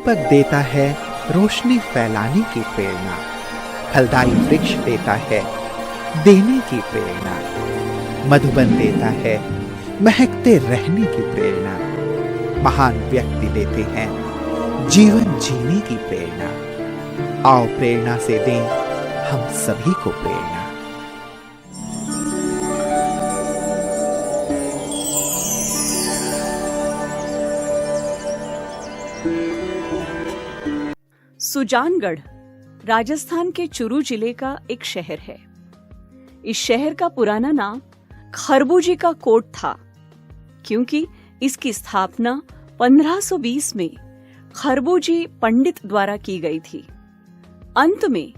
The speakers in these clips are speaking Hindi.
दीपक देता है रोशनी फैलाने की प्रेरणा, फलदायी वृक्ष देता है देने की प्रेरणा, मधुबन देता है महकते रहने की प्रेरणा, महान व्यक्ति देते हैं जीवन जीने की प्रेरणा। आओ प्रेरणा से दें हम सभी को प्रेरणा। सुजानगढ़ राजस्थान के चुरू जिले का एक शहर है। इस शहर का पुराना नाम खरबूजी का कोट था, क्योंकि इसकी स्थापना 1520 में खरबूजी पंडित द्वारा की गई थी। अंत में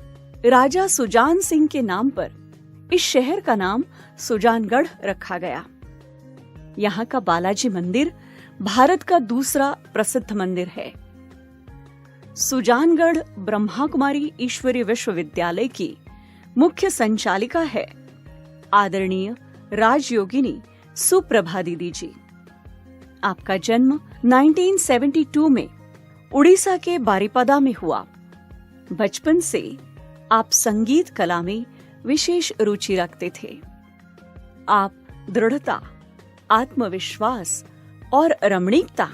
राजा सुजान सिंह के नाम पर इस शहर का नाम सुजानगढ़ रखा गया। यहाँ का बालाजी मंदिर भारत का दूसरा प्रसिद्ध मंदिर है। सुजानगढ़ ब्रह्मा कुमारी ईश्वरीय विश्वविद्यालय की मुख्य संचालिका है आदरणीय राजयोगिनी सुप्रभा दीदी जी। आपका जन्म 1972 में उड़ीसा के बारिपदा में हुआ। बचपन से आप संगीत कला में विशेष रुचि रखते थे। आप दृढ़ता, आत्मविश्वास और रमणीकता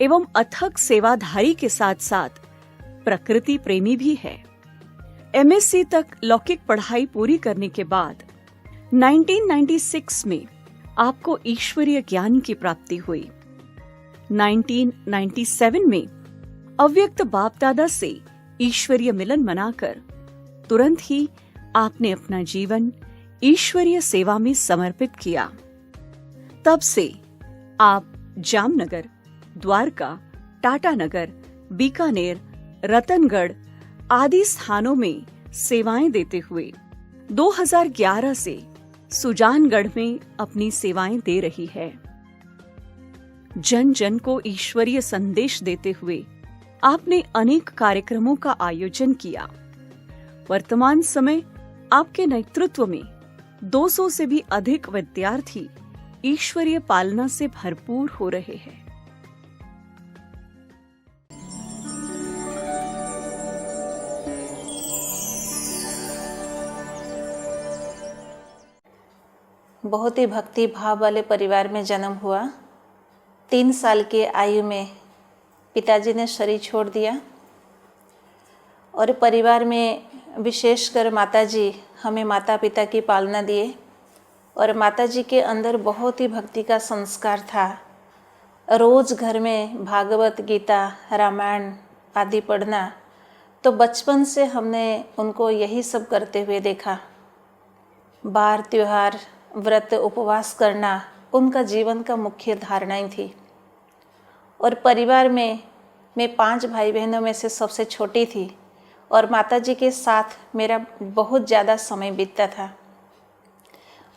एवं अथक सेवाधारी के साथ साथ प्रकृति प्रेमी भी है। एमएससी तक लौकिक पढ़ाई पूरी करने के बाद 1996 में आपको ईश्वरीय ज्ञान की प्राप्ति हुई। 1997 में अव्यक्त बाप दादा से ईश्वरीय मिलन मनाकर तुरंत ही आपने अपना जीवन ईश्वरीय सेवा में समर्पित किया। तब से आप जामनगर, द्वारका, टाटानगर, बीकानेर, रतनगढ़ आदि स्थानों में सेवाएं देते हुए 2011 से सुजानगढ़ में अपनी सेवाएं दे रही है। जन जन को ईश्वरीय संदेश देते हुए आपने अनेक कार्यक्रमों का आयोजन किया। वर्तमान समय आपके नेतृत्व में 200 से भी अधिक विद्यार्थी ईश्वरीय पालना से भरपूर हो रहे हैं। बहुत ही भक्ति भाव वाले परिवार में जन्म हुआ। 3 साल की आयु में पिताजी ने शरीर छोड़ दिया और परिवार में विशेषकर माताजी हमें माता पिता की पालना दिए और माताजी के अंदर बहुत ही भक्ति का संस्कार था। रोज घर में भागवत गीता, रामायण आदि पढ़ना, तो बचपन से हमने उनको यही सब करते हुए देखा। बार त्योहार, व्रत, उपवास करना उनका जीवन का मुख्य धारणाएं थी। और परिवार में मैं 5 भाई बहनों में से सबसे छोटी थी और माताजी के साथ मेरा बहुत ज़्यादा समय बीतता था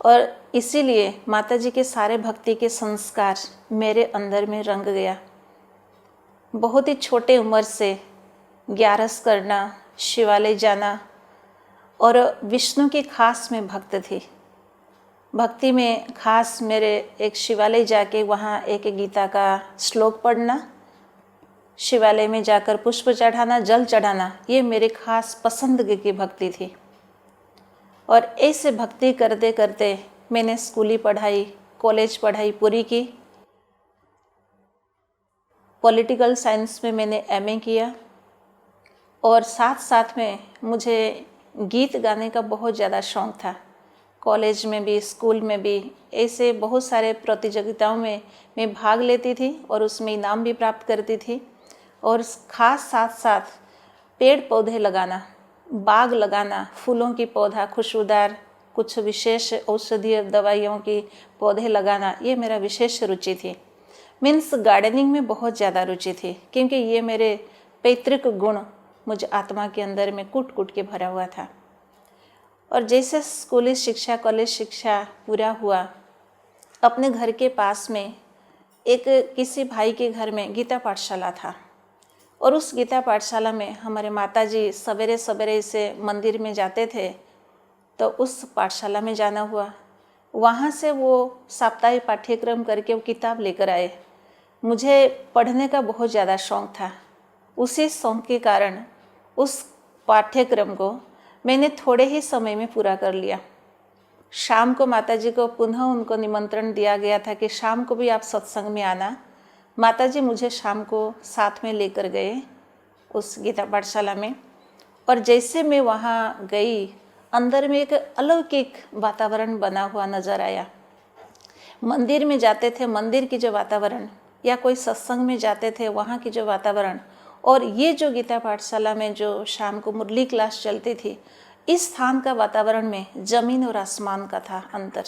और इसीलिए माताजी के सारे भक्ति के संस्कार मेरे अंदर में रंग गया। बहुत ही छोटे उम्र से ग्यारस करना, शिवालय जाना और विष्णु की खास में भक्त थी। भक्ति में खास मेरे एक शिवालय जाके वहाँ एक गीता का श्लोक पढ़ना, शिवालय में जाकर पुष्प चढ़ाना, जल चढ़ाना, ये मेरी खास पसंद की भक्ति थी। और ऐसे भक्ति करते करते मैंने स्कूली पढ़ाई, कॉलेज पढ़ाई पूरी की। पॉलिटिकल साइंस में मैंने एमए किया और साथ साथ में मुझे गीत गाने का बहुत ज़्यादा शौक़ था। कॉलेज में भी, स्कूल में भी ऐसे बहुत सारे प्रतियोगिताओं में मैं भाग लेती थी और उसमें इनाम भी प्राप्त करती थी। और खास साथ साथ पेड़ पौधे लगाना, बाग लगाना, फूलों की पौधा, खुशबूदार कुछ विशेष औषधीय दवाइयों की पौधे लगाना, ये मेरा विशेष रुचि थी। मीन्स गार्डनिंग में बहुत ज़्यादा रुचि थी, क्योंकि ये मेरे पैतृक गुण मुझ आत्मा के अंदर में कूट कूट के भरा हुआ था। और जैसे स्कूली शिक्षा, कॉलेज शिक्षा पूरा हुआ, अपने घर के पास में एक किसी भाई के घर में गीता पाठशाला था और उस गीता पाठशाला में हमारे माताजी सवेरे सवेरे से मंदिर में जाते थे, तो उस पाठशाला में जाना हुआ। वहाँ से वो साप्ताहिक पाठ्यक्रम करके वो किताब लेकर आए। मुझे पढ़ने का बहुत ज़्यादा शौक़ था उसी शौक के कारण उस पाठ्यक्रम को मैंने थोड़े ही समय में पूरा कर लिया। शाम को माताजी को पुनः उनको निमंत्रण दिया गया था कि शाम को भी आप सत्संग में आना। माताजी मुझे शाम को साथ में लेकर गए उस गीता पाठशाला में, और जैसे मैं वहाँ गई, अंदर में एक अलौकिक वातावरण बना हुआ नज़र आया। मंदिर में जाते थे, मंदिर की जो वातावरण, या कोई सत्संग में जाते थे वहाँ की जो वातावरण, और ये जो गीता पाठशाला में जो शाम को मुरली क्लास चलती थी, इस स्थान का वातावरण में ज़मीन और आसमान का था अंतर।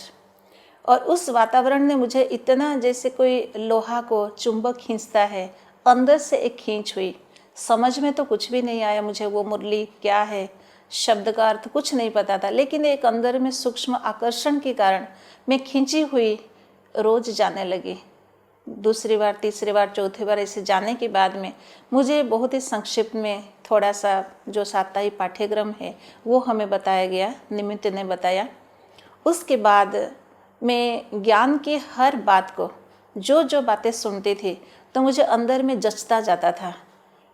और उस वातावरण ने मुझे इतना, जैसे कोई लोहा को चुंबक खींचता है, अंदर से एक खींच हुई। समझ में तो कुछ भी नहीं आया मुझे वो मुरली क्या है, शब्द का अर्थ कुछ नहीं पता था, लेकिन एक अंदर में सूक्ष्म आकर्षण के कारण मैं खींची हुई रोज जाने लगी। दूसरी बार, तीसरी बार, चौथी बार ऐसे जाने के बाद में मुझे बहुत ही संक्षिप्त में थोड़ा सा जो साप्ताहिक पाठ्यक्रम है वो हमें बताया गया, निमित्त ने बताया। उसके बाद मैं ज्ञान की हर बात को, जो जो बातें सुनती थी, तो मुझे अंदर में जचता जाता था।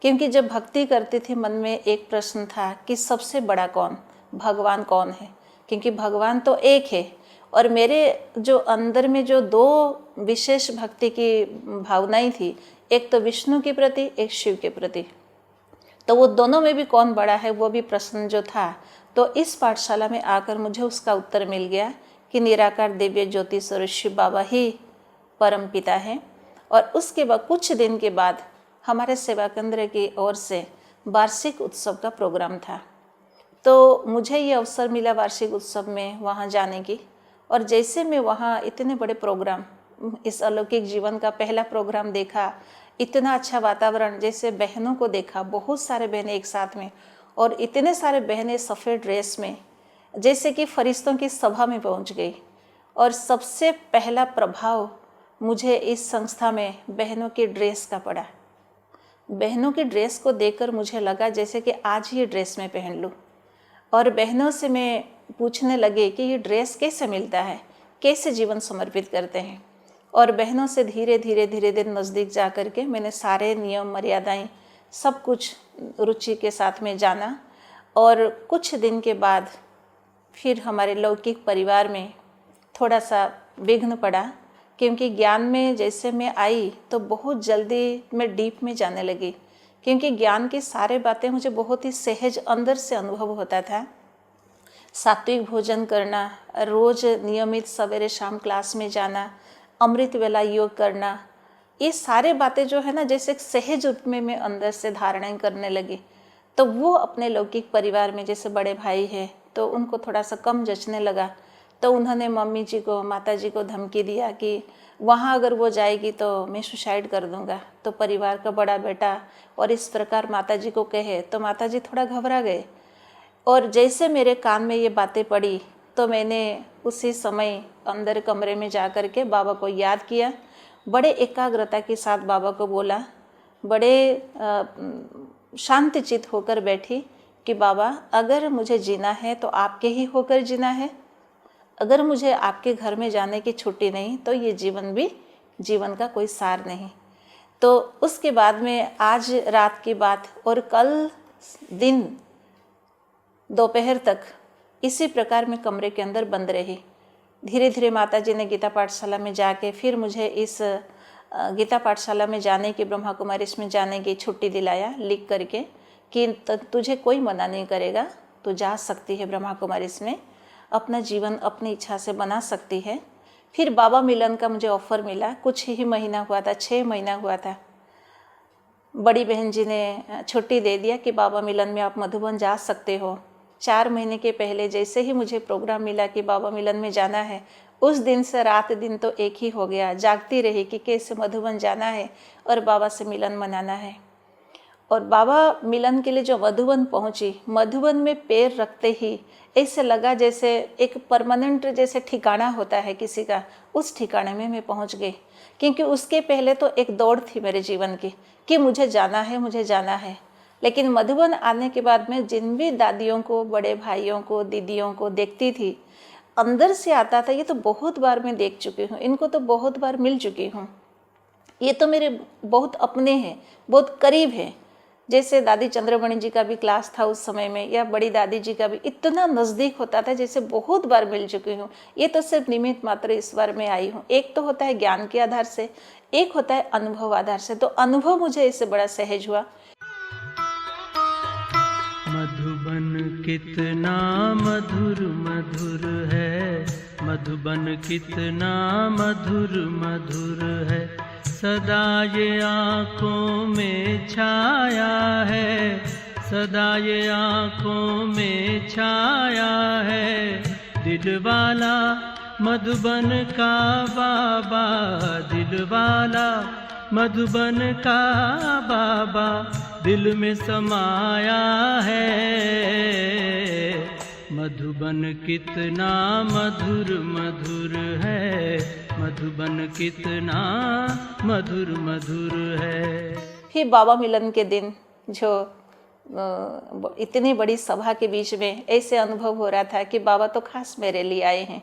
क्योंकि जब भक्ति करती थी, मन में एक प्रश्न था कि सबसे बड़ा कौन, भगवान कौन है? क्योंकि भगवान तो एक है, और मेरे जो अंदर में जो दो विशेष भक्ति की भावनाएं थी, एक तो विष्णु के प्रति, एक शिव के प्रति, तो वो दोनों में भी कौन बड़ा है, वो भी प्रश्न जो था। तो इस पाठशाला में आकर मुझे उसका उत्तर मिल गया कि निराकार दिव्य ज्योति स्वरूप शिव बाबा ही परम पिता हैं। और उसके बाद कुछ दिन के बाद हमारे सेवा केंद्र की ओर से वार्षिक उत्सव का प्रोग्राम था, तो मुझे ये अवसर मिला वार्षिक उत्सव में वहाँ जाने की। और जैसे मैं वहाँ इतने बड़े प्रोग्राम, इस अलौकिक जीवन का पहला प्रोग्राम देखा, इतना अच्छा वातावरण, जैसे बहनों को देखा, बहुत सारे बहनें एक साथ में, और इतने सारे बहनें सफ़ेद ड्रेस में, जैसे कि फरिश्तों की सभा में पहुँच गई। और सबसे पहला प्रभाव मुझे इस संस्था में बहनों की ड्रेस का पड़ा। बहनों की ड्रेस को देखकर मुझे लगा जैसे कि आज ये ड्रेस मैं पहन लूँ। और बहनों से मैं पूछने लगे कि ये ड्रेस कैसे मिलता है, कैसे जीवन समर्पित करते हैं। और बहनों से धीरे धीरे नज़दीक जा कर के मैंने सारे नियम मर्यादाएं सब कुछ रुचि के साथ में जाना। और कुछ दिन के बाद फिर हमारे लौकिक परिवार में थोड़ा सा विघ्न पड़ा, क्योंकि ज्ञान में जैसे मैं आई तो बहुत जल्दी मैं डीप में जाने लगी, क्योंकि ज्ञान की सारे बातें मुझे बहुत ही सहज अंदर से अनुभव होता था। सात्विक भोजन करना, रोज़ नियमित सवेरे शाम क्लास में जाना, अमृत वेला योग करना, ये सारे बातें जो है ना, जैसे एक सहज रूप में मैं अंदर से धारणा करने लगी। तो वो अपने लौकिक परिवार में जैसे बड़े भाई हैं तो उनको थोड़ा सा कम जचने लगा। तो उन्होंने मम्मी जी को, माता जी को धमकी दिया कि वहाँ अगर वो जाएगी तो मैं सुसाइड कर दूँगा। तो परिवार का बड़ा बेटा और इस प्रकार माता जी को कहे तो माता जी थोड़ा घबरा गए। और जैसे मेरे कान में ये बातें पड़ी तो मैंने उसी समय अंदर कमरे में जा कर के बाबा को याद किया, बड़े एकाग्रता के साथ बाबा को बोला, बड़े शांतचित्त होकर बैठी कि बाबा अगर मुझे जीना है तो आपके ही होकर जीना है, अगर मुझे आपके घर में जाने की छुट्टी नहीं तो ये जीवन भी जीवन का कोई सार नहीं। तो उसके बाद में आज रात की बात और कल दिन दोपहर तक इसी प्रकार मैं कमरे के अंदर बंद रही। धीरे धीरे माता जी ने गीता पाठशाला में जाके फिर मुझे इस गीता पाठशाला में जाने की, ब्रह्मा कुमारी इसमें जाने की छुट्टी दिलाया लिख करके कि तुझे कोई मना नहीं करेगा, तू जा सकती है ब्रह्मा कुमारी इसमें, अपना जीवन अपनी इच्छा से बना सकती है। फिर बाबा मिलन का मुझे ऑफ़र मिला, कुछ ही महीना हुआ था, 6 महीना हुआ था। बड़ी बहन जी ने छुट्टी दे दिया कि बाबा मिलन में आप मधुबन जा सकते हो। 4 महीने के पहले जैसे ही मुझे प्रोग्राम मिला कि बाबा मिलन में जाना है, उस दिन से रात दिन तो एक ही हो गया, जागती रही कि कैसे मधुबन जाना है और बाबा से मिलन मनाना है। और बाबा मिलन के लिए जो मधुबन पहुंची, मधुबन में पैर रखते ही ऐसे लगा जैसे एक परमानेंट जैसे ठिकाना होता है किसी का, उस ठिकाने में मैं पहुंच गई। क्योंकि उसके पहले तो एक दौड़ थी मेरे जीवन की कि मुझे जाना है, मुझे जाना है। लेकिन मधुबन आने के बाद मैं जिन भी दादियों को, बड़े भाइयों को, दीदियों को देखती थी, अंदर से आता था ये तो बहुत बार मैं देख चुकी हूँ, इनको तो बहुत बार मिल चुकी हूँ, ये तो मेरे बहुत अपने हैं, बहुत करीब हैं। जैसे दादी चंद्रमणि जी का भी क्लास था उस समय में, या बड़ी दादी जी का भी, इतना नज़दीक होता था जैसे बहुत बार मिल चुकी हूँ। ये तो सिर्फ निमित्त मात्र इस बार में आई हूँ। एक तो होता है ज्ञान के आधार से, एक होता है अनुभव आधार से। तो अनुभव मुझे इससे बड़ा सहज हुआ। मधुबन कितना मधुर मधुर है, मधुबन कितना मधुर मधुर है, सदा ये आँखों में छाया है, सदा ये आँखों में छाया है। दिल वाला मधुबन का बाबा, दिल वाला मधुबन का बाबा दिल में समाया है। मधुबन कितना मधुर मधुर है, मधुबन कितना मधुर मधुर है। फिर बाबा मिलन के दिन जो इतनी बड़ी सभा के बीच में ऐसे अनुभव हो रहा था कि बाबा तो खास मेरे लिए आए हैं।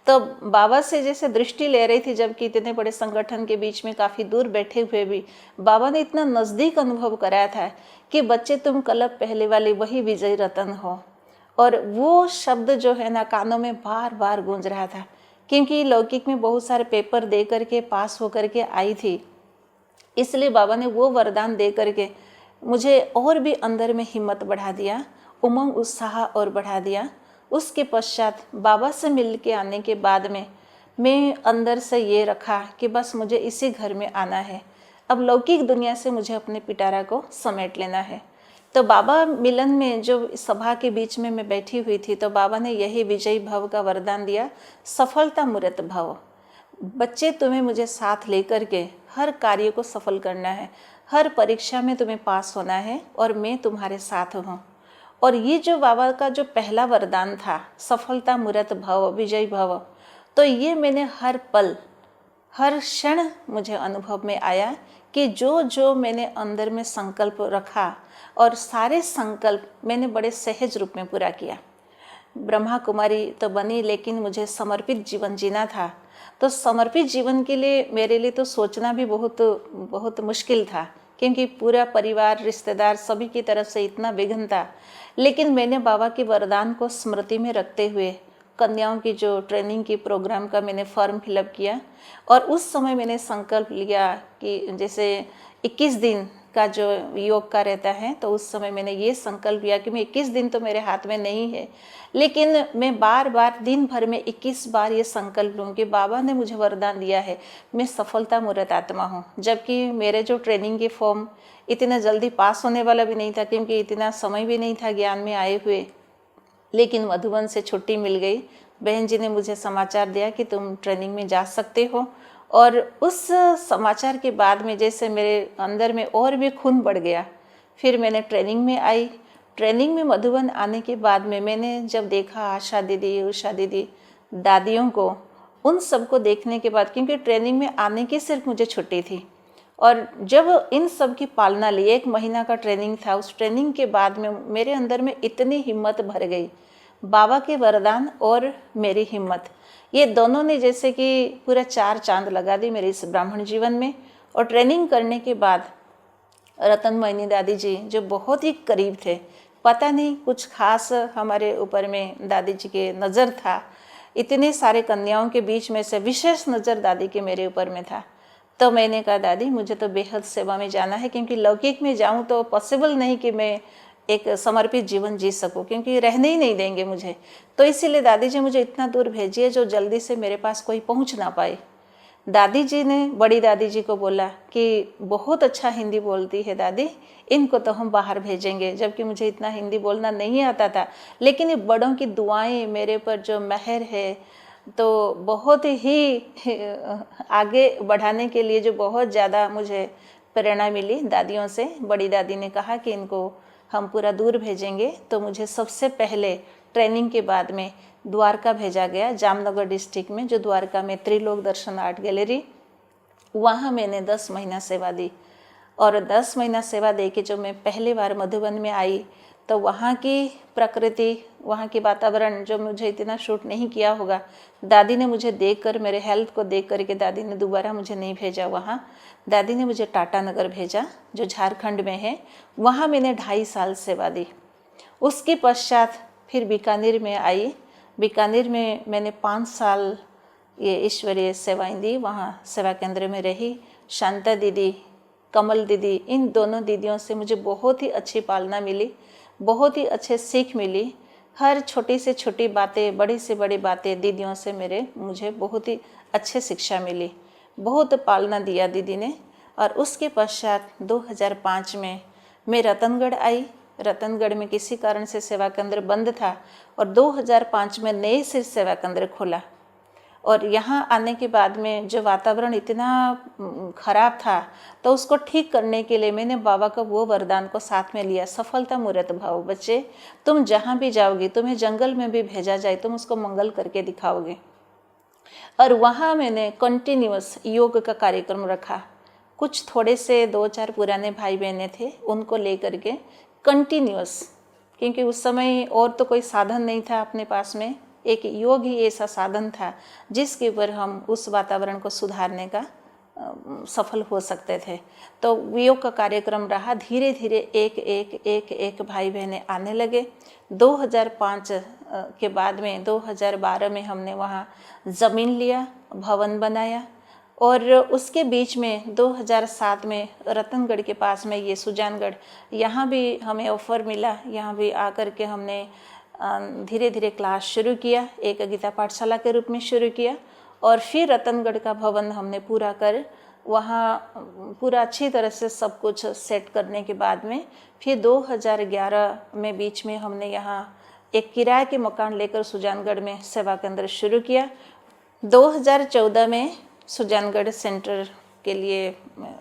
तो बाबा से जैसे दृष्टि ले रही थी, जबकि इतने बड़े संगठन के बीच में काफ़ी दूर बैठे हुए भी बाबा ने इतना नज़दीक अनुभव कराया था कि बच्चे तुम कलप पहले वाली वही विजय रतन हो। और वो शब्द जो है ना कानों में बार बार गूंज रहा था, क्योंकि लौकिक में बहुत सारे पेपर दे करके पास होकर के आई थी, इसलिए बाबा ने वो वरदान दे करके मुझे और भी अंदर में हिम्मत बढ़ा दिया, उमंग उत्साह और बढ़ा दिया। उसके पश्चात बाबा से मिल के आने के बाद में मैं अंदर से ये रखा कि बस मुझे इसी घर में आना है, अब लौकिक दुनिया से मुझे अपने पिटारा को समेट लेना है। तो बाबा मिलन में जो सभा के बीच में मैं बैठी हुई थी, तो बाबा ने यही विजयी भव का वरदान दिया, सफलता मूर्त भव। बच्चे तुम्हें मुझे साथ लेकर के हर कार्य को सफल करना है, हर परीक्षा में तुम्हें पास होना है और मैं तुम्हारे साथ हूँ। और ये जो बाबा का जो पहला वरदान था, सफलता मूर्त भव, विजय भव, तो ये मैंने हर पल हर क्षण मुझे अनुभव में आया कि जो जो मैंने अंदर में संकल्प रखा और सारे संकल्प मैंने बड़े सहज रूप में पूरा किया। ब्रह्मा कुमारी तो बनी, लेकिन मुझे समर्पित जीवन जीना था। तो समर्पित जीवन के लिए मेरे लिए तो सोचना भी बहुत बहुत मुश्किल था, क्योंकि पूरा परिवार रिश्तेदार सभी की तरफ से इतना विघ्न था। लेकिन मैंने बाबा के वरदान को स्मृति में रखते हुए कन्याओं की जो ट्रेनिंग की प्रोग्राम का मैंने फॉर्म फिलअप किया, और उस समय मैंने संकल्प लिया कि जैसे 21 दिन का जो योग का रहता है, तो उस समय मैंने ये संकल्प लिया कि मैं 21 दिन तो मेरे हाथ में नहीं है, लेकिन मैं बार बार दिन भर में 21 बार ये संकल्प लूँ कि बाबा ने मुझे वरदान दिया है, मैं सफलता मूर्त आत्मा हूँ। जबकि मेरे जो ट्रेनिंग के फॉर्म इतना जल्दी पास होने वाला भी नहीं था, क्योंकि इतना समय भी नहीं था ज्ञान में आए हुए। लेकिन मधुबन से छुट्टी मिल गई, बहन जी ने मुझे समाचार दिया कि तुम ट्रेनिंग में जा सकते हो। और उस समाचार के बाद में जैसे मेरे अंदर में और भी खून बढ़ गया। फिर मैंने ट्रेनिंग में आई। ट्रेनिंग में मधुबन आने के बाद में मैंने जब देखा आशा दीदी, उषा दीदी, दादियों को, उन सबको देखने के बाद, क्योंकि ट्रेनिंग में आने की सिर्फ मुझे छुट्टी थी, और जब इन सब की पालना ली, 1 महीना का ट्रेनिंग था, उस ट्रेनिंग के बाद में मेरे अंदर में इतनी हिम्मत भर गई। बाबा के वरदान और मेरी हिम्मत, ये दोनों ने जैसे कि पूरा 4 चांद लगा दी मेरे इस ब्राह्मण जीवन में। और ट्रेनिंग करने के बाद रतनमयी दादी जी जो बहुत ही करीब थे, पता नहीं कुछ खास हमारे ऊपर में दादी जी के नज़र था। इतने सारे कन्याओं के बीच में से विशेष नज़र दादी के मेरे ऊपर में था। तो मैंने कहा दादी मुझे तो बेहद सेवा में जाना है, क्योंकि लौकिक में जाऊं तो पॉसिबल नहीं कि मैं एक समर्पित जीवन जी सकूं, क्योंकि रहने ही नहीं देंगे मुझे। तो इसीलिए दादी जी मुझे इतना दूर भेजिए जो जल्दी से मेरे पास कोई पहुंच ना पाए। दादी जी ने बड़ी दादी जी को बोला कि बहुत अच्छा हिंदी बोलती है दादी, इनको तो हम बाहर भेजेंगे। जबकि मुझे इतना हिंदी बोलना नहीं आता था, लेकिन ये बड़ों की दुआएं मेरे पर जो मेहर है, तो बहुत ही आगे बढ़ाने के लिए जो बहुत ज़्यादा मुझे प्रेरणा मिली दादियों से। बड़ी दादी ने कहा कि इनको हम पूरा दूर भेजेंगे। तो मुझे सबसे पहले ट्रेनिंग के बाद में द्वारका भेजा गया, जामनगर डिस्ट्रिक्ट में जो द्वारका में त्रिलोक दर्शन आर्ट गैलरी, वहाँ मैंने 10 महीना सेवा दी। और 10 महीना सेवा दे के जो मैं पहली बार मधुबन में आई, तो वहाँ की प्रकृति, वहाँ की वातावरण जो मुझे इतना शूट नहीं किया होगा, दादी ने मुझे देखकर, मेरे हेल्थ को देख करके दादी ने दोबारा मुझे नहीं भेजा वहाँ। दादी ने मुझे टाटानगर भेजा जो झारखंड में है। वहाँ मैंने 2.5 साल सेवा दी। उसके पश्चात फिर बीकानेर में आई। बीकानेर में मैंने 5 साल ये ईश्वरीय सेवाएं दी। वहाँ सेवा केंद्र में रही। शांता दीदी, कमल दीदी, इन दोनों दीदियों से मुझे बहुत ही अच्छी पालना मिली, बहुत ही अच्छे सीख मिली। हर छोटी से छोटी बातें, बड़ी से बड़ी बातें दीदियों से मुझे बहुत ही अच्छे शिक्षा मिली। बहुत पालना दिया दीदी ने। और उसके पश्चात 2005 में मैं रतनगढ़ आई। रतनगढ़ में किसी कारण से सेवा केंद्र बंद था और 2005 में नए से सेवा केंद्र खोला। और यहाँ आने के बाद में जो वातावरण इतना खराब था, तो उसको ठीक करने के लिए मैंने बाबा का वो वरदान को साथ में लिया, सफलता मूर्त भाव। बच्चे, तुम जहाँ भी जाओगे, तुम्हें जंगल में भी भेजा जाए, तुम उसको मंगल करके दिखाओगे। और वहाँ मैंने कंटिन्यूअस योग का कार्यक्रम रखा। कुछ थोड़े से 2-4 पुराने भाई बहने थे, उनको लेकर के कंटिन्यूअस, क्योंकि उस समय और तो कोई साधन नहीं था अपने पास में, एक योग ही ऐसा साधन था जिसके ऊपर हम उस वातावरण को सुधारने का सफल हो सकते थे। तो योग का कार्यक्रम रहा। धीरे धीरे एक भाई बहने आने लगे। 2005 के बाद में 2012 में हमने वहाँ ज़मीन लिया, भवन बनाया। और उसके बीच में 2007 में रतनगढ़ के पास में ये सुजानगढ़, यहाँ भी हमें ऑफ़र मिला। यहाँ भी आकर के हमने धीरे धीरे क्लास शुरू किया, एक गीता पाठशाला के रूप में शुरू किया। और फिर रतनगढ़ का भवन हमने पूरा कर, वहाँ पूरा अच्छी तरह से सब कुछ सेट करने के बाद में फिर 2011 में बीच में हमने यहाँ एक किराए के मकान लेकर सुजानगढ़ में सेवा केंद्र शुरू किया। 2014 में सुजानगढ़ सेंटर के लिए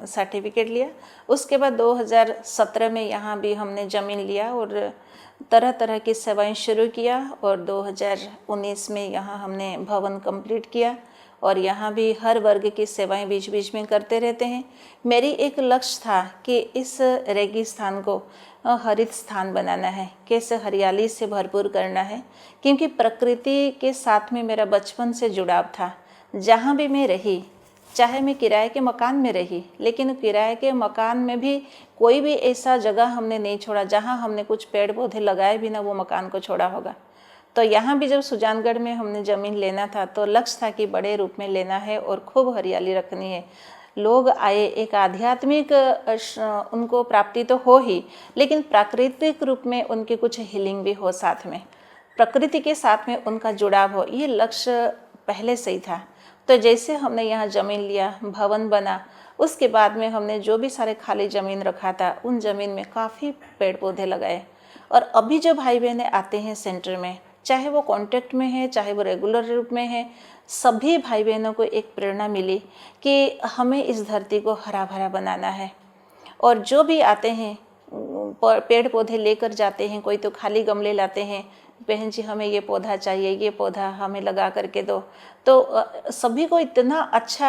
सर्टिफिकेट लिया। उसके बाद 2017 में यहाँ भी हमने ज़मीन लिया और तरह तरह की सेवाएं शुरू किया। और 2019 में यहाँ हमने भवन कंप्लीट किया और यहाँ भी हर वर्ग की सेवाएं बीच बीच में करते रहते हैं। मेरी एक लक्ष्य था कि इस रेगिस्तान को हरित स्थान बनाना है, कैसे हरियाली से भरपूर करना है, क्योंकि प्रकृति के साथ में मेरा बचपन से जुड़ाव था। जहाँ भी मैं रही, चाहे मैं किराए के मकान में रही, लेकिन किराए के मकान में भी कोई भी ऐसा जगह हमने नहीं छोड़ा जहाँ हमने कुछ पेड़ पौधे लगाए बिना वो मकान को छोड़ा होगा। तो यहाँ भी जब सुजानगढ़ में हमने ज़मीन लेना था तो लक्ष्य था कि बड़े रूप में लेना है और खूब हरियाली रखनी है। लोग आए, एक आध्यात्मिक उनको प्राप्ति तो हो ही, लेकिन प्राकृतिक रूप में उनकी कुछ हीलिंग भी हो, साथ में प्रकृति के साथ में उनका जुड़ाव हो, ये लक्ष्य पहले से ही था। तो जैसे हमने यहाँ ज़मीन लिया, भवन बना, उसके बाद में हमने जो भी सारे खाली ज़मीन रखा था उन ज़मीन में काफ़ी पेड़ पौधे लगाए। और अभी जो भाई बहने आते हैं सेंटर में, चाहे वो कॉन्टेक्ट में है, चाहे वो रेगुलर रूप में है, सभी भाई बहनों को एक प्रेरणा मिली कि हमें इस धरती को हरा भरा बनाना है। और जो भी आते हैं पेड़ पौधे लेकर जाते हैं, कोई तो खाली गमले लाते हैं, बहन जी हमें ये पौधा चाहिए, ये पौधा हमें लगा करके दो। तो सभी को इतना अच्छा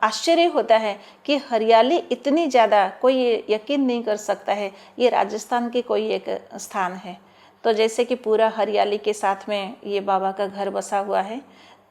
आश्चर्य होता है कि हरियाली इतनी ज़्यादा, कोई यकीन नहीं कर सकता है ये राजस्थान की कोई एक स्थान है। तो जैसे कि पूरा हरियाली के साथ में ये बाबा का घर बसा हुआ है।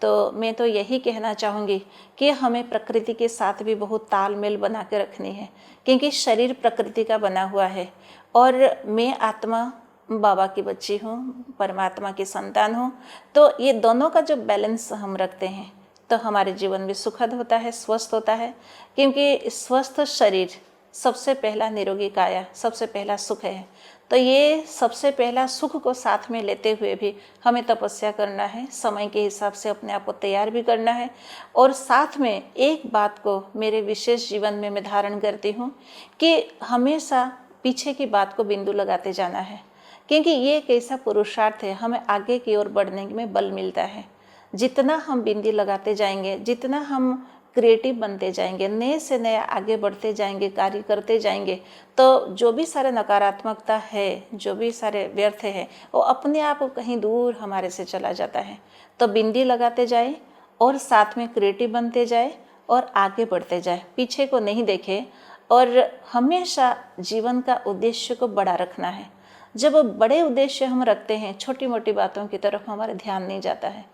तो मैं तो यही कहना चाहूँगी कि हमें प्रकृति के साथ भी बहुत तालमेल बना के रखनी है, क्योंकि शरीर प्रकृति का बना हुआ है और मैं आत्मा बाबा की बच्ची हूँ, परमात्मा की संतान हूँ। तो ये दोनों का जो बैलेंस हम रखते हैं तो हमारे जीवन में सुखद होता है, स्वस्थ होता है। क्योंकि स्वस्थ शरीर, सबसे पहला निरोगी काया, सबसे पहला सुख है। तो ये सबसे पहला सुख को साथ में लेते हुए भी हमें तपस्या करना है, समय के हिसाब से अपने आप को तैयार भी करना है। और साथ में एक बात को मेरे विशेष जीवन में मैं धारण करती हूँ कि हमेशा पीछे की बात को बिंदु लगाते जाना है, क्योंकि ये एक ऐसा पुरुषार्थ है, हमें आगे की ओर बढ़ने में बल मिलता है। जितना हम बिंदी लगाते जाएंगे, जितना हम क्रिएटिव बनते जाएंगे, नए से नया आगे बढ़ते जाएंगे, कार्य करते जाएंगे, तो जो भी सारे नकारात्मकता है, जो भी सारे व्यर्थ है, वो अपने आप कहीं दूर हमारे से चला जाता है। तो बिंदी लगाते जाए और साथ में क्रिएटिव बनते जाए और आगे बढ़ते जाए, पीछे को नहीं देखे। और हमेशा जीवन का उद्देश्य को बड़ा रखना है। जब बड़े उद्देश्य हम रखते हैं, छोटी मोटी बातों की तरफ हमारा ध्यान नहीं जाता है,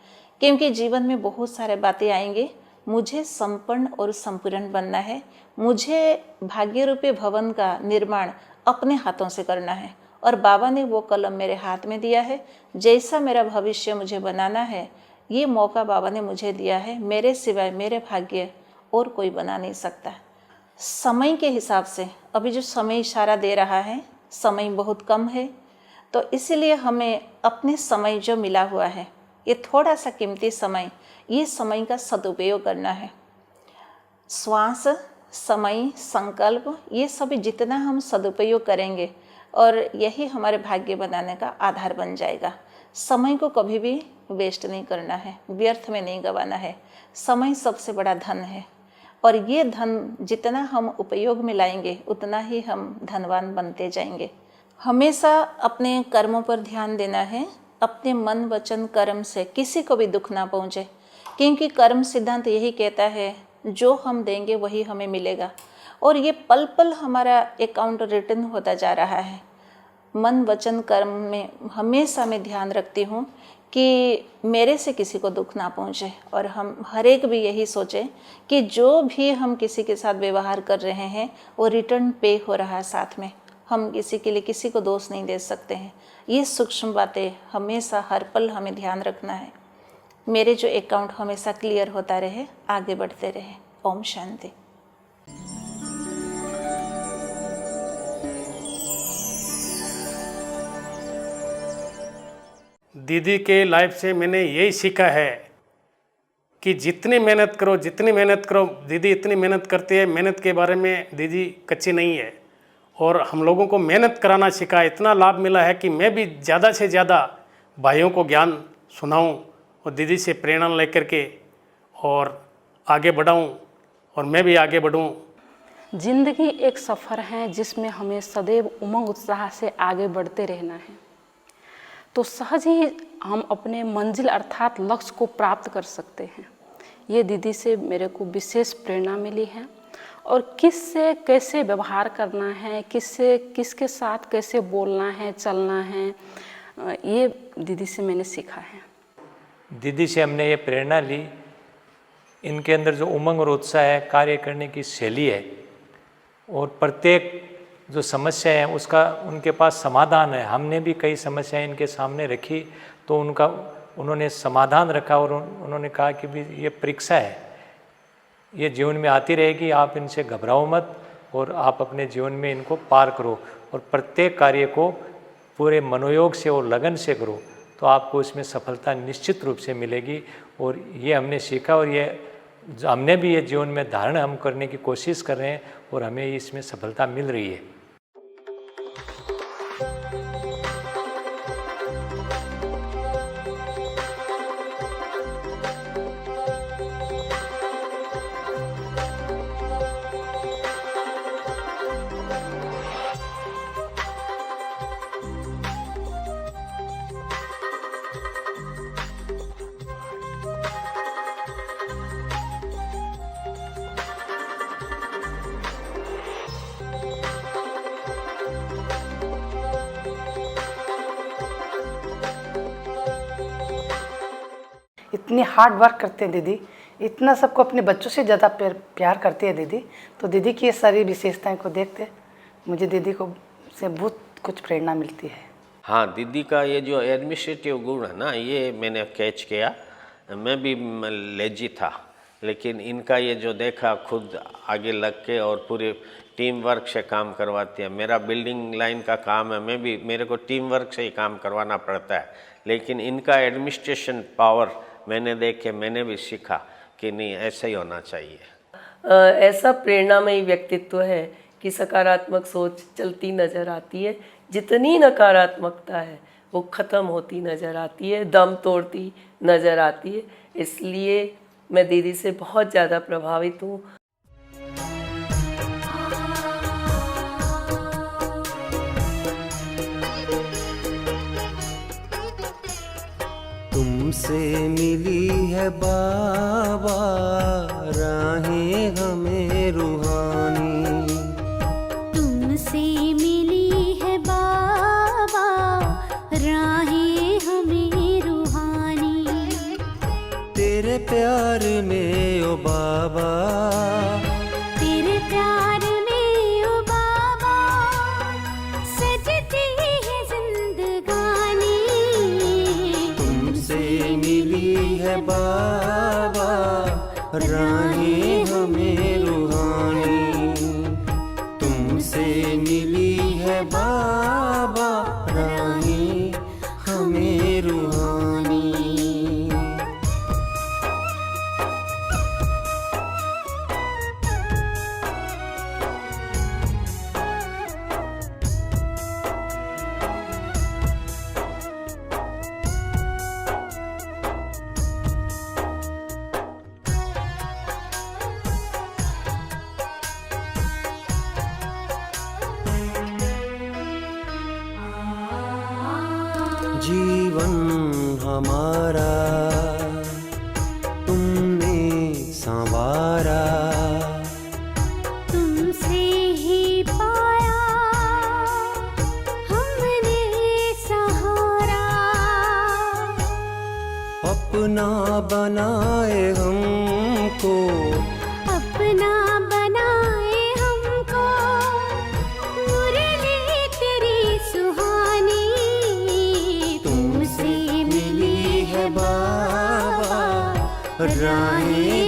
क्योंकि जीवन में बहुत सारे बातें आएंगे। मुझे संपन्न और संपूर्ण बनना है, मुझे भाग्य रूपी भवन का निर्माण अपने हाथों से करना है, और बाबा ने वो कलम मेरे हाथ में दिया है। जैसा मेरा भविष्य मुझे बनाना है, ये मौका बाबा ने मुझे दिया है। मेरे सिवाय मेरे भाग्य और कोई बना नहीं सकता। समय के हिसाब से अभी जो समय इशारा दे रहा है, समय बहुत कम है, तो इसीलिए हमें अपने समय जो मिला हुआ है, ये थोड़ा सा कीमती समय, ये समय का सदुपयोग करना है। श्वास, समय, संकल्प, ये सभी जितना हम सदुपयोग करेंगे और यही हमारे भाग्य बनाने का आधार बन जाएगा। समय को कभी भी वेस्ट नहीं करना है, व्यर्थ में नहीं गंवाना है। समय सबसे बड़ा धन है, और ये धन जितना हम उपयोग में लाएंगे उतना ही हम धनवान बनते जाएंगे। हमेशा अपने कर्मों पर ध्यान देना है, अपने मन वचन कर्म से किसी को भी दुख ना पहुँचे, क्योंकि कर्म सिद्धांत यही कहता है जो हम देंगे वही हमें मिलेगा, और ये पल पल हमारा अकाउंट रिटर्न होता जा रहा है। मन वचन कर्म में हमेशा मैं ध्यान रखती हूँ कि मेरे से किसी को दुख ना पहुँचे, और हम हर एक भी यही सोचें कि जो भी हम किसी के साथ व्यवहार कर रहे हैं वो रिटर्न पे हो रहा है साथ में। हम किसी के लिए किसी को दोष नहीं दे सकते हैं। ये सूक्ष्म बातें हमेशा हर पल हमें ध्यान रखना है। मेरे जो अकाउंट हमेशा क्लियर होता रहे, आगे बढ़ते रहे। ओम शांति। दीदी के लाइफ से मैंने यही सीखा है कि जितनी मेहनत करो, जितनी मेहनत करो, दीदी इतनी मेहनत करती है। मेहनत के बारे में दीदी कच्ची नहीं है, और हम लोगों को मेहनत कराना सीखा। इतना लाभ मिला है कि मैं भी ज़्यादा से ज़्यादा भाइयों को ज्ञान सुनाऊं और दीदी से प्रेरणा लेकर के और आगे बढ़ाऊं, और मैं भी आगे बढ़ूं। जिंदगी एक सफ़र है जिसमें हमें सदैव उमंग उत्साह से आगे बढ़ते रहना है, तो सहज ही हम अपने मंजिल अर्थात लक्ष्य को प्राप्त कर सकते हैं। ये दीदी से मेरे को विशेष प्रेरणा मिली है, और किससे कैसे व्यवहार करना है, किसके साथ कैसे बोलना है, चलना है, ये दीदी से मैंने सीखा है। दीदी से हमने ये प्रेरणा ली। इनके अंदर जो उमंग और उत्साह है, कार्य करने की शैली है, और प्रत्येक जो समस्या है उसका उनके पास समाधान है। हमने भी कई समस्याएं इनके सामने रखी, तो उन्होंने समाधान रखा, और उन्होंने कहा कि भी ये परीक्षा है, ये जीवन में आती रहेगी, आप इनसे घबराओ मत, और आप अपने जीवन में इनको पार करो, और प्रत्येक कार्य को पूरे मनोयोग से और लगन से करो, तो आपको इसमें सफलता निश्चित रूप से मिलेगी। और ये हमने सीखा, और ये हमने भी ये जीवन में धारण हम करने की कोशिश कर रहे हैं, और हमें इसमें सफलता मिल रही है। इतनी हार्ड वर्क करते हैं दीदी, इतना सबको अपने बच्चों से ज़्यादा प्यार करती है दीदी। तो दीदी की ये सारी विशेषताएं को देखते मुझे दीदी को से बहुत कुछ प्रेरणा मिलती है। हाँ, दीदी का ये जो एडमिनिस्ट्रेटिव गुण है ना, ये मैंने कैच किया। मैं भी लेजी था, लेकिन इनका ये जो देखा, खुद आगे लग के और पूरे टीम वर्क से काम करवाती है। मेरा बिल्डिंग लाइन का काम है, मेरे को टीम वर्क से ही काम करवाना पड़ता है, लेकिन इनका एडमिनिस्ट्रेशन पावर मैंने देख के मैंने भी सीखा कि नहीं, ऐसा ही होना चाहिए। ऐसा प्रेरणामयी व्यक्तित्व है कि सकारात्मक सोच चलती नज़र आती है, जितनी नकारात्मकता है वो ख़त्म होती नज़र आती है, दम तोड़ती नज़र आती है। इसलिए मैं दीदी से बहुत ज़्यादा प्रभावित हूँ। तुमसे मिली है बाबा राहें हमें रूहानी, तुमसे मिली है बाबा तेरे प्यार में ओ बाबा, तेरे प्यार में ओ बाबा सजती है जिंदगानी। तुमसे मिली है बाबा राहें हमें रूहानी। तुमसे मिली है बाबा राहें हमें रूहानी। जीवन हमारा तुमने संवारा, तुमसे ही पाया हमने सहारा। अपना बनाए हमको, अपना बनाए हमको मुरली तेरी सुहानी। तुमसे मिली है बाबा राहें